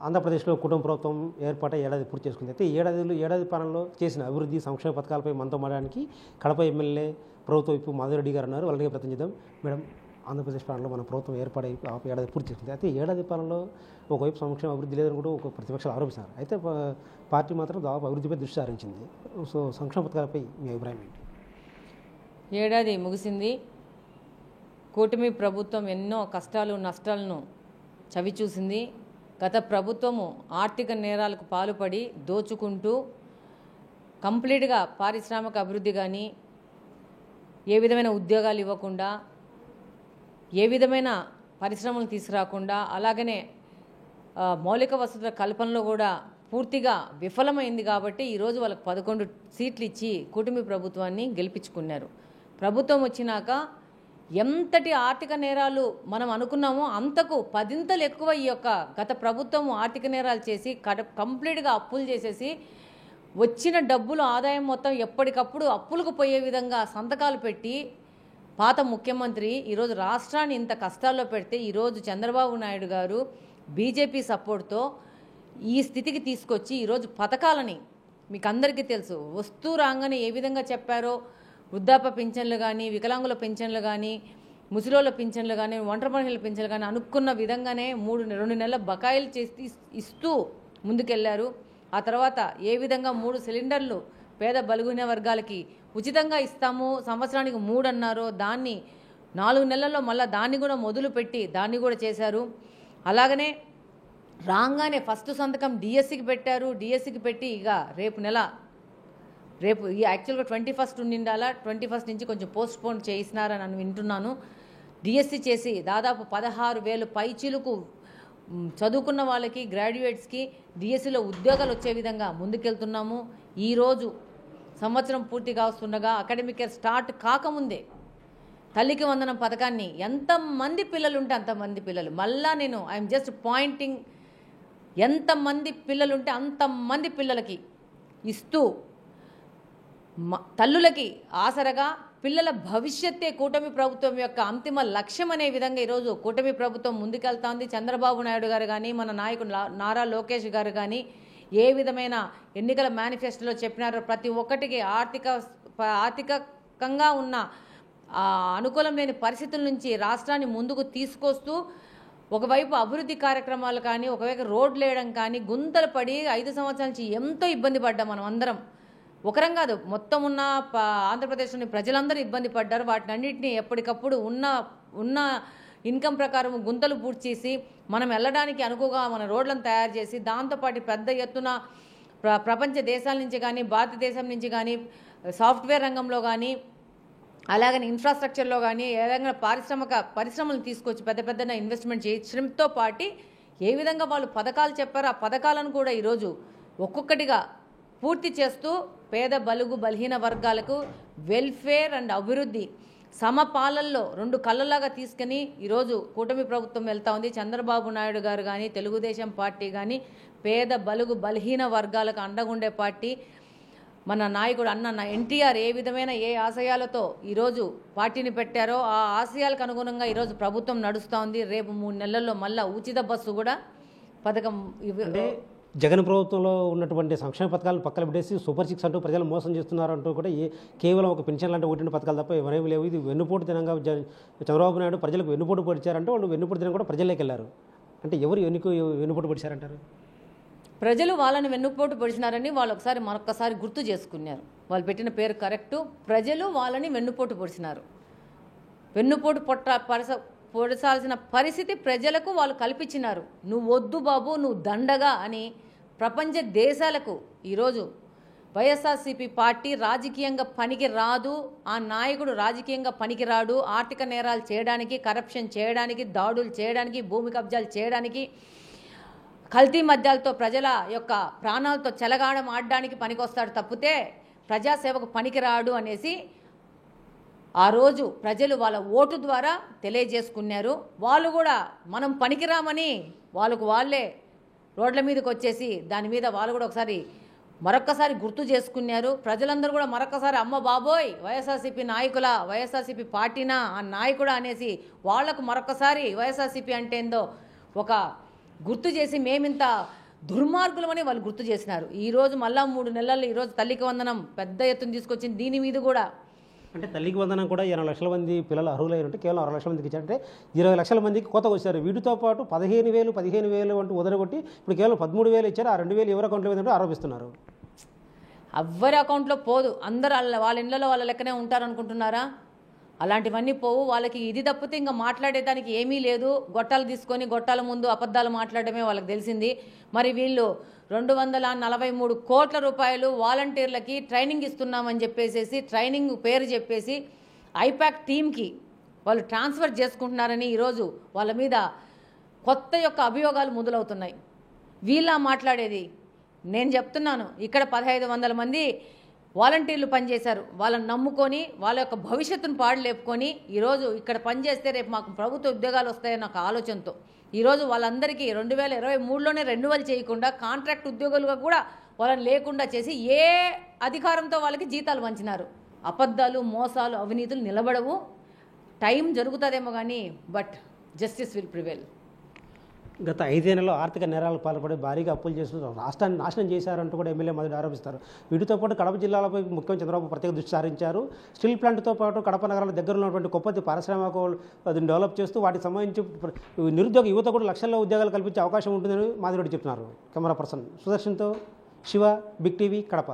ఆంధ్రప్రదేశ్లో కుటుంబ ప్రభుత్వం ఏర్పాటై ఏడాది పూర్తి చేసుకుంది. అయితే ఏడాది పాలనలో చేసిన అభివృద్ధి సంక్షేమ పథకాలపై మనతో మాట్లాడడానికి కడప ఎమ్మెల్యే ప్రభుత్వ వైపు మాధవరెడ్డి గారు ఉన్నారు. వాళ్ళకి ప్రయత్నం చేద్దాం. మేడం, ఆంధ్రప్రదేశ్ పాలనలో మన ప్రభుత్వం ఏర్పాటై ఏడాది పూర్తి చేసుకుంది. అయితే ఏడాది పాలనలో ఒకవైపు సంక్షేమ అభివృద్ధి లేదని కూడా ఒక ప్రతిపక్షాలు ఆరోపిస్తున్నారు. అయితే పార్టీ మాత్రం దాదాపు అభివృద్ధిపై దృష్టి సారించింది. సో సంక్షేమ పథకాలపై మీ అభిప్రాయం ఏంటి? ఏడాది ముగిసింది. కూటమి ప్రభుత్వం ఎన్నో కష్టాలు నష్టాలను చవిచూసింది. గత ప్రభుత్వము ఆర్థిక నేరాలకు పాల్పడి దోచుకుంటూ కంప్లీట్గా పారిశ్రామిక అభివృద్ధి కానీ, ఏ విధమైన ఉద్యోగాలు ఇవ్వకుండా, ఏ విధమైన పరిశ్రమలు తీసుకురాకుండా, అలాగనే మౌలిక వసతుల కల్పనలో కూడా పూర్తిగా విఫలమైంది. కాబట్టి ఈరోజు వాళ్ళకి 11 సీట్లు ఇచ్చి కూటమి ప్రభుత్వాన్ని గెలిపించుకున్నారు. ప్రభుత్వం వచ్చినాక ఎంతటి ఆర్థిక నేరాలు మనం అనుకున్నామో అంతకు 10 ఎక్కువ ఈ యొక్క గత ప్రభుత్వం ఆర్థిక నేరాలు చేసి కంప్లీట్గా అప్పులు చేసేసి వచ్చిన డబ్బులు ఆదాయం మొత్తం ఎప్పటికప్పుడు అప్పులకు పోయే విధంగా సంతకాలు పెట్టి పాత ముఖ్యమంత్రి ఈరోజు రాష్ట్రాన్ని ఇంత కష్టాల్లో పెడితే ఈరోజు చంద్రబాబు నాయుడు గారు బీజేపీ సపోర్ట్తో ఈ స్థితికి తీసుకొచ్చి ఈరోజు పథకాలని మీకు అందరికీ తెలుసు వస్తూ రాగానే ఏ విధంగా చెప్పారో, వృద్ధాప్య పింఛన్లు కానీ, వికలాంగుల పింఛన్లు కానీ, ముసలోళ్ళ పింఛన్లు కానీ, ఒంటరి మహిళల పింఛన్లు కానీ అనుకున్న విధంగానే 2 నెలల బకాయిలు చేసి ఇస్తూ ముందుకెళ్లారు. ఆ తర్వాత ఏ విధంగా 3 సిలిండర్లు పేద బలహీన వర్గాలకి ఉచితంగా ఇస్తాము, సంవత్సరానికి 3 అన్నారో దాన్ని 4 నెలల్లో మళ్ళీ దాన్ని కూడా మొదలుపెట్టి దాన్ని కూడా చేశారు. అలాగనే రాగానే ఫస్ట్ సంతకం డిఎస్సికి పెట్టారు. డిఎస్సికి పెట్టి ఇక రేపు ఈ యాక్చువల్గా 21 ఉండిండాలా, 21 నుంచి కొంచెం పోస్ట్పోన్ చేసినారని నేను వింటున్నాను. డిఎస్సి చేసి దాదాపు 16,000 పైచీలకు చదువుకున్న వాళ్ళకి, గ్రాడ్యుయేట్స్కి డిఎస్సిలో ఉద్యోగాలు వచ్చే విధంగా ముందుకెళ్తున్నాము. ఈరోజు సంవత్సరం పూర్తిగా వస్తుండగా అకాడమిక్ ఇయర్ స్టార్ట్ కాకముందే తల్లికి వందనం పథకాన్ని ఎంతమంది పిల్లలు ఉంటే అంతమంది పిల్లలు, మళ్ళా నేను ఐఎమ్ జస్ట్ పాయింటింగ్, ఎంతమంది పిల్లలుంటే అంతమంది పిల్లలకి ఇస్తూ తల్లులకి ఆసరగా పిల్లల భవిష్యత్తే కూటమి ప్రభుత్వం యొక్క అంతిమ లక్ష్యం అనే విధంగా ఈరోజు కూటమి ప్రభుత్వం ముందుకెళ్తోంది. చంద్రబాబు నాయుడు గారు కానీ, మన నాయకుడు నారా లోకేష్ గారు కానీ ఏ విధమైన ఎన్నికల మేనిఫెస్టోలో చెప్పినారో ప్రతి ఒక్కటికి ఆర్థికంగా ఉన్న అనుకూలం లేని పరిస్థితుల నుంచి రాష్ట్రాన్ని ముందుకు తీసుకొస్తూ ఒకవైపు అభివృద్ధి కార్యక్రమాలు కానీ, ఒకవైపు రోడ్లు వేయడం కానీ, గుంతలు పడి 5 సంవత్సరాల నుంచి ఎంతో ఇబ్బంది పడ్డాం మనం అందరం. ఒకరం కాదు, మొత్తం ఉన్న ఆంధ్రప్రదేశ్లోని ప్రజలందరూ ఇబ్బంది పడ్డారు. వాటిని అన్నింటినీ ఎప్పటికప్పుడు ఉన్న ఇన్కమ్ ప్రకారం గుంతలు పూర్తి చేసి మనం వెళ్ళడానికి అనుకుగా మన రోడ్లను తయారు చేసి, దాంతోపాటు పెద్ద ఎత్తున ప్రపంచ దేశాల నుంచి కానీ, భారతదేశం నుంచి కానీ, సాఫ్ట్వేర్ రంగంలో కానీ, అలాగని ఇన్ఫ్రాస్ట్రక్చర్లో కానీ ఏదైనా పరిశ్రమలు తీసుకొచ్చి పెద్ద ఇన్వెస్ట్మెంట్ చేయడంతో పాటు ఏ విధంగా వాళ్ళు పథకాలు చెప్పారో ఆ పథకాలను కూడా ఈరోజు ఒక్కొక్కటిగా పూర్తి చేస్తూ పేద బలుగు బలహీన వర్గాలకు వెల్ఫేర్ అండ్ అభివృద్ధి సమపాలనలో 2 కళ్ళలాగా తీసుకుని ఈరోజు కూటమి ప్రభుత్వం వెళ్తూ ఉంది. చంద్రబాబు నాయుడు గారు కానీ, తెలుగుదేశం పార్టీ కానీ పేద బలుగు బలహీన వర్గాలకు అండగుండే పార్టీ. మన నాయకుడు అన్న ఎన్టీఆర్ ఏ విధమైన ఏ ఆశయాలతో ఈరోజు పార్టీని పెట్టారో ఆ ఆశయాలకు అనుగుణంగా ఈరోజు ప్రభుత్వం నడుస్తూ ఉంది. రేపు 3 నెలల్లో మళ్ళీ ఉచిత బస్సు కూడా పథకం. జగన్ ప్రభుత్వంలో ఉన్నటువంటి సంక్షేమ పథకాలను పక్కన పెట్టేసి సూపర్ 6 అంటూ ప్రజలు మోసం చేస్తున్నారంటూ కూడా కేవలం ఒక పెన్షన్ లాంటి 1 పథకాలు తప్ప ఎవరేమీ లేవు. ఇది వెన్నుపోటు దినంగా చంద్రబాబు నాయుడు ప్రజలకు వెన్నుపోటు పొడిచారంటే వాళ్ళు వెన్నుపోటు దినం కూడా ప్రజల్లోకి వెళ్ళారు. అంటే ఎవరు వెన్నుపోటు పొడిచారంటారు? ప్రజలు వాళ్ళని వెన్నుపోటు పొడిచినారని వాళ్ళు మరొకసారి గుర్తు చేసుకున్నారు. వాళ్ళు పెట్టిన పేరు కరెక్టు. ప్రజలు వాళ్ళని వెన్నుపోటు పొడిచినారు. వెన్నుపోటు పొడసాల్సిన పరిస్థితి ప్రజలకు వాళ్ళు కల్పించినారు. నువ్వు వద్దు బాబు, నువ్వు దండగా అని ప్రపంచ దేశాలకు ఈరోజు వైఎస్ఆర్సీపీ పార్టీ రాజకీయంగా పనికి రాదు, ఆ నాయకుడు రాజకీయంగా పనికిరాడు, ఆర్థిక నేరాలు చేయడానికి, కరప్షన్ చేయడానికి, దాడులు చేయడానికి, భూమి కబ్జాలు చేయడానికి, కల్తీ మద్యాలతో ప్రజల యొక్క ప్రాణాలతో చెలగాడం ఆడడానికి పనికొస్తాడు తప్పితే ప్రజాసేవకు పనికిరాడు అనేసి ఆ రోజు ప్రజలు వాళ్ళ ఓటు ద్వారా తెలియజేసుకున్నారు. వాళ్ళు కూడా మనం పనికిరామని వాళ్ళే రోడ్ల మీదకి వచ్చేసి దాని మీద వాళ్ళు కూడా మరొక్కసారి గుర్తు చేసుకున్నారు. ప్రజలందరూ కూడా మరొక్కసారి అమ్మ బాబోయ్ వైఎస్ఆర్సీపీ నాయకుల, వైఎస్ఆర్సీపీ పార్టీనా, ఆ నాయకుడా అనేసి వాళ్లకు మరొక్కసారి వైఎస్ఆర్సీపీ అంటే ఏందో ఒక గుర్తు చేసి మేమింత దుర్మార్గులమని వాళ్ళు గుర్తు చేసినారు. ఈరోజు మళ్ళా 3 నెలల్లో ఈరోజు తల్లికి వందనం పెద్ద ఎత్తున తీసుకొచ్చింది. దీని మీద కూడా అంటే తల్లికి వందనం కూడా 20 లక్షల మంది పిల్లలు అర్హులైనట్టు కేవలం 6 లక్షల మందికి ఇచ్చారంటే 20 లక్షల మందికి కొత్తగా వచ్చారు. వీటితో పాటు 15,000 అంటూ వదలగొట్టి ఇప్పుడు కేవలం 13,000 ఇచ్చారు. ఆ 2,000 ఎవరి అకౌంట్లో వేదంటూ ఆరోపిస్తున్నారు. ఎవ్వరి అకౌంట్లో పోదు. అందరూ వాళ్ళ ఇళ్ళలో వాళ్ళ లెక్కనే ఉంటారనుకుంటున్నారా? అలాంటివన్నీ పోవు. వాళ్ళకి ఇది తప్పితే ఇంకా మాట్లాడేదానికి ఏమీ లేదు. గొట్టాలు తీసుకొని గొట్టాల ముందు అబద్ధాలు మాట్లాడమే వాళ్ళకి తెలిసింది. మరి వీళ్ళు 243 కోట్ల రూపాయలు వాలంటీర్లకి ట్రైనింగ్ ఇస్తున్నామని చెప్పేసి ట్రైనింగ్ పేరు చెప్పేసి ఐపాక్ టీమ్కి వాళ్ళు ట్రాన్స్ఫర్ చేసుకుంటున్నారని ఈరోజు వాళ్ళ మీద కొత్త యొక్క అభియోగాలు మొదలవుతున్నాయి. వీళ్ళ మాట్లాడేది నేను చెప్తున్నాను. ఇక్కడ 1,500 మంది వాలంటీర్లు పనిచేశారు. వాళ్ళని నమ్ముకొని వాళ్ళ యొక్క భవిష్యత్తును పాడులేపుకొని ఈరోజు ఇక్కడ పనిచేస్తే రేపు మాకు ప్రభుత్వ ఉద్యోగాలు వస్తాయన్న ఒక ఆలోచనతో ఈరోజు వాళ్ళందరికీ 2023లోనే రెన్యువల్ చేయకుండా కాంట్రాక్ట్ ఉద్యోగులుగా కూడా వాళ్ళని లేకుండా చేసి ఏ అధికారంతో వాళ్ళకి జీతాలు పంచినారు. అబద్ధాలు, మోసాలు, అవినీతులు నిలబడవు. టైం జరుగుతుందేమో కానీ బట్ జస్టిస్ విల్ ప్రివైల్. గత 5 నెలల్లో ఆర్థిక నేరాలకు పాల్పడి భారీగా అప్పులు చేస్తూ రాష్ట్రాన్ని నాశనం చేశారంటూ కూడా ఎమ్మెల్యే మధుడు ఆరోపిస్తారు. వీటితో పాటు కడప జిల్లాలపై ముఖ్యమంత్రి చంద్రబాబు ప్రత్యేక దృష్టి సారించారు. స్టీల్ ప్లాంట్తో పాటు కడప నగరాల దగ్గర ఉన్నటువంటి కొప్పతి పారిశ్రామిక దీన్ని డెవలప్ చేస్తూ వాటికి సంబంధించి నిరుద్యోగ యువత కూడా లక్షల్లో ఉద్యోగాలు కల్పించే అవకాశం ఉంటుందని మాధురెడ్డి చెప్తున్నారు. కెమెరా పర్సన్ సుదర్శన్తో శివ, బిగ్ టీవీ, కడప.